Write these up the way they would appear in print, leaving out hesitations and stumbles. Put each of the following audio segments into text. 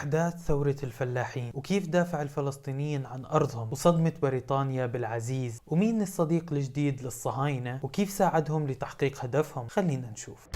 أحداث ثورة الفلاحين وكيف دافع الفلسطينيين عن أرضهم وصدمة بريطانيا بالعزيز ومين الصديق الجديد للصهاينة وكيف ساعدهم لتحقيق هدفهم. خلينا نشوف.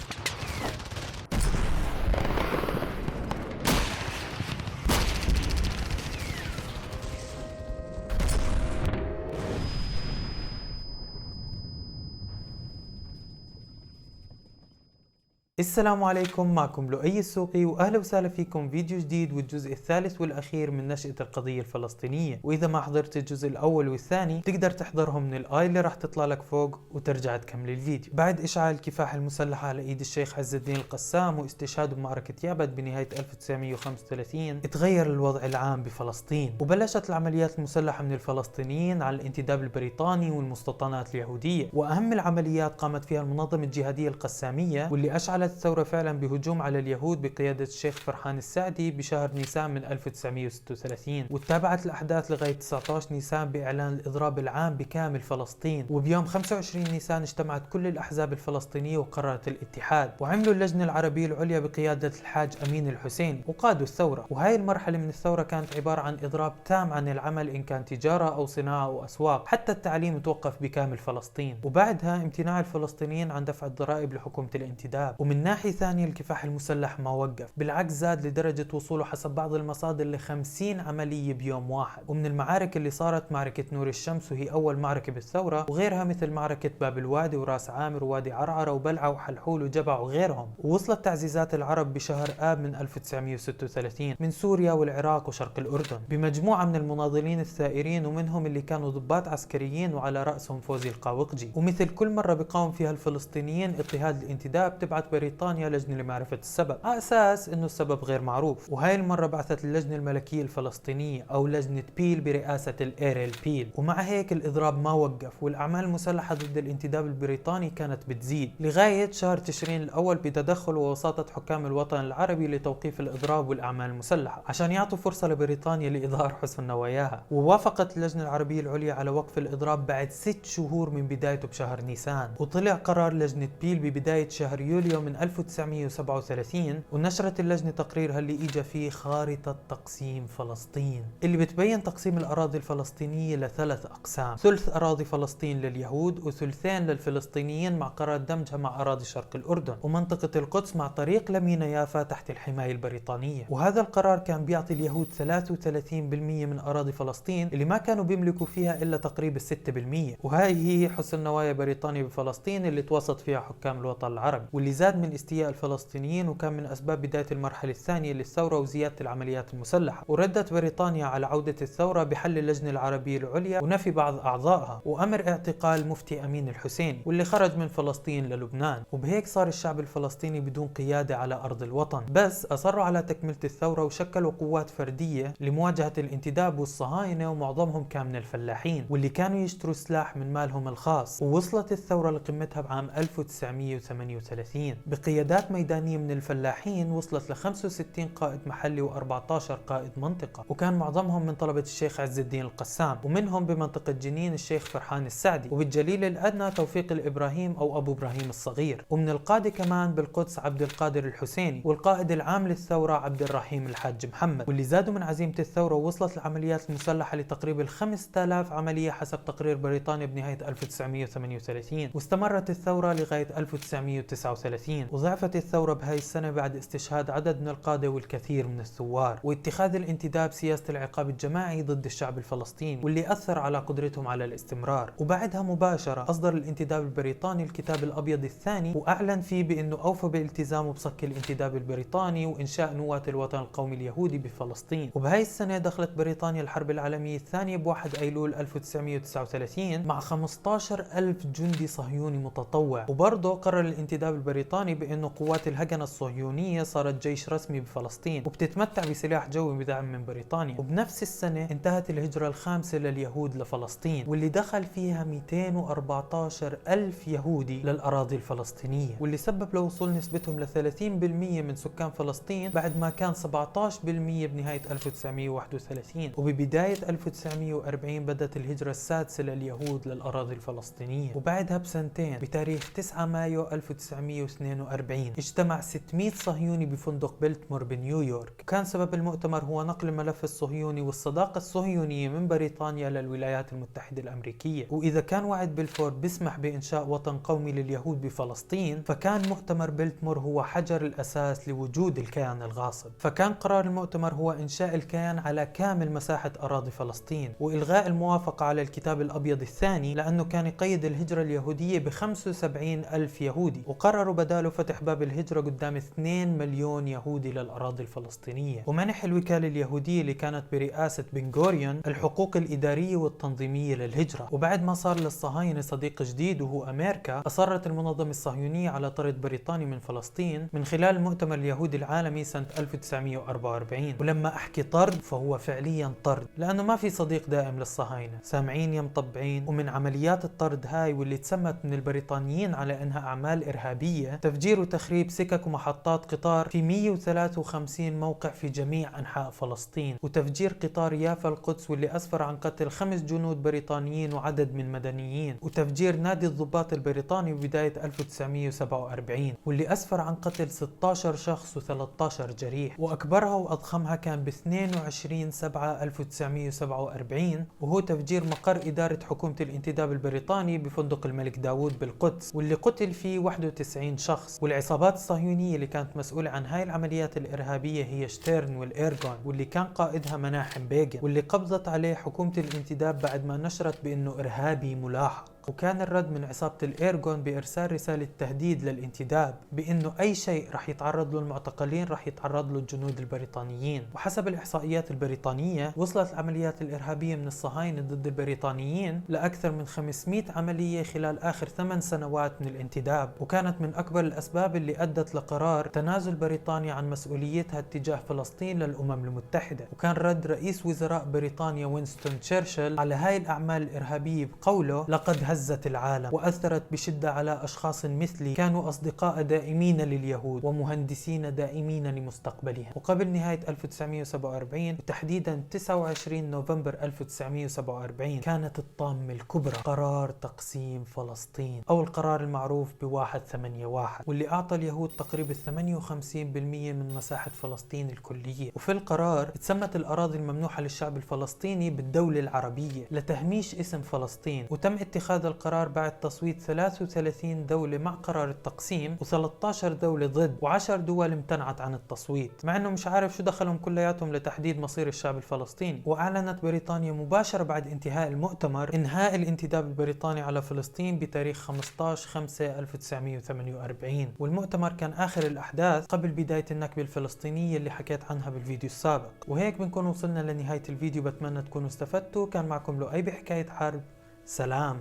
السلام عليكم، معكم لؤي السوقي واهلا وسهلا فيكم فيديو جديد والجزء الثالث والاخير من نشأة القضية الفلسطينية. واذا ما حضرت الجزء الاول والثاني تقدر تحضرهم من الاي اللي راح تطلع لك فوق وترجع تكمل الفيديو. بعد اشعال الكفاح المسلحة على ايد الشيخ عز الدين القسام واستشهاده بمعركة يابد بنهاية 1935 تغير الوضع العام بفلسطين وبلشت العمليات المسلحة من الفلسطينيين على الانتداب البريطاني والمستوطنات اليهودية. واهم العمليات قامت فيها المنظمة الجهادية القسامية واللي اشعلت الثورة فعلا بهجوم على اليهود بقيادة الشيخ فرحان السعدي بشهر نيسان من 1936، واتبعت الأحداث لغاية 19 نيسان بإعلان الإضراب العام بكامل فلسطين. وبيوم 25 نيسان اجتمعت كل الأحزاب الفلسطينية وقررت الاتحاد وعملوا اللجنة العربية العليا بقيادة الحاج أمين الحسين وقادوا الثورة. وهاي المرحلة من الثورة كانت عبارة عن إضراب تام عن العمل إن كان تجارة أو صناعة أو أسواق، حتى التعليم توقف بكامل فلسطين. وبعدها امتناع الفلسطينيين عن دفع الضرائب لحكومة الانتداب. ومن ناحية ثانية الكفاح المسلح ما وقف، بالعكس زاد لدرجة وصوله حسب بعض المصادر ل 50 عملية بيوم واحد. ومن المعارك اللي صارت معركة نور الشمس وهي أول معركة بالثورة، وغيرها مثل معركة باب الوادي وراس عامر ووادي عرعرة وبلعة وحلحول وجبع وغيرهم. ووصلت تعزيزات العرب بشهر آب من 1936 من سوريا والعراق وشرق الأردن بمجموعة من المناضلين الثائرين، ومنهم اللي كانوا ضباط عسكريين وعلى رأسهم فوزي القاوقجي. ومثل كل مرة بقاوم فيها الفلسطينيين اضطهاد الانتداب تبعت بريطانيا لجنة لمعرفة السبب على أساس إنه السبب غير معروف. وهاي المرة بعثت اللجنة الملكية الفلسطينية أو لجنة بيل برئاسة الإيريل بيل. ومع هيك الإضراب ما وقف والأعمال المسلحة ضد الانتداب البريطاني كانت بتزيد لغاية شهر تشرين الأول بتدخل ووساطة حكام الوطن العربي لتوقيف الإضراب والأعمال المسلحة عشان يعطوا فرصة لبريطانيا لإظهار حسن نواياها. ووافقت اللجنة العربية العليا على وقف الإضراب بعد 6 شهور من بدايته بشهر نيسان. وطلع قرار لجنة بيل ببداية شهر يوليو من 1937 ونشرت اللجنة تقريرها اللي اجى فيه خارطة تقسيم فلسطين اللي بتبين تقسيم الأراضي الفلسطينية لثلاث أقسام: ثلث أراضي فلسطين لليهود وثلثين للفلسطينيين مع قرار دمجها مع أراضي شرق الأردن، ومنطقة القدس مع طريق لمينا يافا تحت الحماية البريطانية. وهذا القرار كان بيعطي اليهود 33% من أراضي فلسطين اللي ما كانوا بيملكوا فيها إلا تقريبا 6%. وهاي هي حسن نوايا بريطانيا بفلسطين اللي توسط فيها حكام الوطن العربي، واللي زاد من استياء الفلسطينيين وكان من أسباب بداية المرحلة الثانية للثورة وزيادة العمليات المسلحة. وردت بريطانيا على عودة الثورة بحل اللجنة العربية العليا ونفي بعض أعضائها وأمر اعتقال مفتي أمين الحسين واللي خرج من فلسطين للبنان. وبهيك صار الشعب الفلسطيني بدون قيادة على أرض الوطن، بس أصروا على تكملة الثورة وشكلوا قوات فردية لمواجهة الانتداب والصهاينة، ومعظمهم كان من الفلاحين واللي كانوا يشتروا سلاح من مالهم الخاص. ووصلت الثورة لقمتها بعام 1938 بقيادات ميدانية من الفلاحين وصلت ل 65 قائد محلي و14 قائد منطقة، وكان معظمهم من طلبة الشيخ عز الدين القسام، ومنهم بمنطقة جنين الشيخ فرحان السعدي، وبالجليل الأدنى توفيق الإبراهيم أو أبو إبراهيم الصغير، ومن القادة كمان بالقدس عبد القادر الحسيني، والقائد العام للثورة عبد الرحيم الحاج محمد. واللي زادوا من عزيمة الثورة ووصلت العمليات المسلحة لتقريبا 5000 عملية حسب تقرير بريطانيا بنهاية 1938. واستمرت الثورة لغاية 1939، وضعفت الثورة بهاي السنة بعد استشهاد عدد من القادة والكثير من الثوار واتخاذ الانتداب سياسة العقاب الجماعي ضد الشعب الفلسطيني واللي أثر على قدرتهم على الاستمرار. وبعدها مباشرة أصدر الانتداب البريطاني الكتاب الأبيض الثاني وأعلن فيه بأنه أوفى بالتزامه بصك الانتداب البريطاني وإنشاء نواة الوطن القومي اليهودي بفلسطين. وبهاي السنة دخلت بريطانيا الحرب العالمية الثانية ب1 أيلول 1939 مع 15,000 جندي صهيوني متطوع. وبرضه قرر الانتداب البريطاني بأنه قوات الهجنة الصهيونية صارت جيش رسمي بفلسطين وبتتمتع بسلاح جوي بدعم من بريطانيا. وبنفس السنة انتهت الهجرة الخامسة لليهود لفلسطين واللي دخل فيها 214,000 يهودي للأراضي الفلسطينية، واللي سبب لوصول نسبتهم ل 30% من سكان فلسطين بعد ما كان 17% بنهاية 1931. وببداية 1940 بدأت الهجرة السادسة لليهود للأراضي الفلسطينية، وبعدها بسنتين بتاريخ 9 مايو 1942 1942 اجتمع 600 صهيوني بفندق بلتمور بنيويورك. كان سبب المؤتمر هو نقل الملف الصهيوني والصداقة الصهيونية من بريطانيا للولايات المتحدة الأمريكية. وإذا كان وعد بلفور بيسمح بإنشاء وطن قومي لليهود بفلسطين، فكان مؤتمر بلتمور هو حجر الأساس لوجود الكيان الغاصب. فكان قرار المؤتمر هو إنشاء الكيان على كامل مساحة أراضي فلسطين، وإلغاء الموافقة على الكتاب الأبيض الثاني لأنه كان يقيد الهجرة اليهودية ب75 ألف يهودي، وقرروا بداله فتح باب الهجرة قدام 2 مليون يهودي للأراضي الفلسطينية. ومنح الوكالة اليهودية اللي كانت برئاسة بن غوريون الحقوق الإدارية والتنظيمية للهجرة. وبعد ما صار للصهاينة صديق جديد وهو أمريكا، أصرت المنظمة الصهيونية على طرد بريطانيا من فلسطين من خلال المؤتمر اليهودي العالمي سنة 1944. ولما أحكي طرد فهو فعليا طرد، لأنه ما في صديق دائم للصهاينة، سامعين يا مطبعين. ومن عمليات الطرد هاي واللي تسمت من البريطانيين على أنها أعمال إرهابية تفجير وتخريب سكك ومحطات قطار في 153 موقع في جميع أنحاء فلسطين، وتفجير قطار يافا القدس واللي أسفر عن قتل 5 جنود بريطانيين وعدد من مدنيين، وتفجير نادي الضباط البريطاني ببداية 1947 واللي أسفر عن قتل 16 شخص و13 جريح. وأكبرها وأضخمها كان ب 22/7/1947 وهو تفجير مقر إدارة حكومة الانتداب البريطاني بفندق الملك داوود بالقدس، واللي قتل فيه 91 شخص. والعصابات الصهيونية اللي كانت مسؤولة عن هاي العمليات الإرهابية هي شتيرن والإيرغون، واللي كان قائدها مناحم بيغن، واللي قبضت عليه حكومة الانتداب بعد ما نشرت بأنه إرهابي ملاحق. وكان الرد من عصابة الإيرغون بإرسال رسالة تهديد للانتداب بأنه أي شيء رح يتعرض له المعتقلين رح يتعرض له الجنود البريطانيين. وحسب الإحصائيات البريطانية وصلت العمليات الإرهابية من الصهاينة ضد البريطانيين لأكثر من 500 عملية خلال آخر 8 سنوات من الانتداب، وكانت من أكبر الأسباب اللي أدت لقرار تنازل بريطانيا عن مسؤوليتها اتجاه فلسطين للأمم المتحدة. وكان رد رئيس وزراء بريطانيا وينستون تشرشل على هاي الأعمال الإرهابية بقوله: لقد هزت العالم وأثرت بشدة على أشخاص مثلي كانوا أصدقاء دائمين لليهود ومهندسين دائمين لمستقبلها. وقبل نهاية 1947 وتحديدا 29 نوفمبر 1947 كانت الطامة الكبرى قرار تقسيم فلسطين، أو القرار المعروف ب181، واللي أعطى اليهود تقريبا 58% من مساحة فلسطين الكلية. وفي القرار تسمت الأراضي الممنوحة للشعب الفلسطيني بالدولة العربية لتهميش اسم فلسطين. وتم اتخاذ القرار بعد تصويت 33 دولة مع قرار التقسيم و13 دولة ضد، و10 دول امتنعت عن التصويت، مع انه مش عارف شو دخلهم كلياتهم لتحديد مصير الشعب الفلسطيني. واعلنت بريطانيا مباشرة بعد انتهاء المؤتمر انهاء الانتداب البريطاني على فلسطين بتاريخ 15/5/1948. والمؤتمر كان اخر الاحداث قبل بداية النكبة الفلسطينية اللي حكيت عنها بالفيديو السابق. وهيك بنكون وصلنا لنهاية الفيديو، بتمنى تكونوا استفدتوا. كان معكم لؤي بحكاية حرب. سلام.